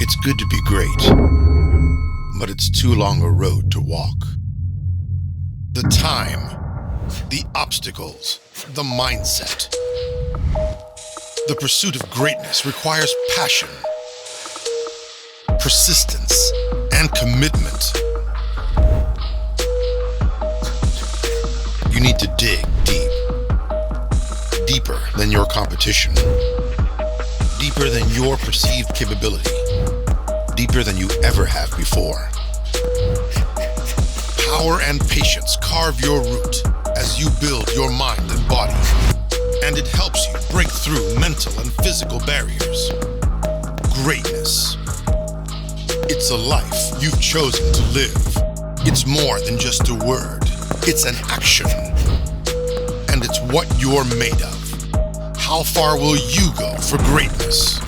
It's good to be great, but it's too long a road to walk. The time, the obstacles, the mindset. The pursuit of greatness requires passion, persistence, and commitment. You need to dig deep. Deeper than your competition. Deeper than your perceived capability. Deeper than you ever have before. Power and patience carve your route as you build your mind and body. And it helps you break through mental and physical barriers. Greatness. It's a life you've chosen to live. It's more than just a word. It's an action. And it's what you're made of. How far will you go for greatness?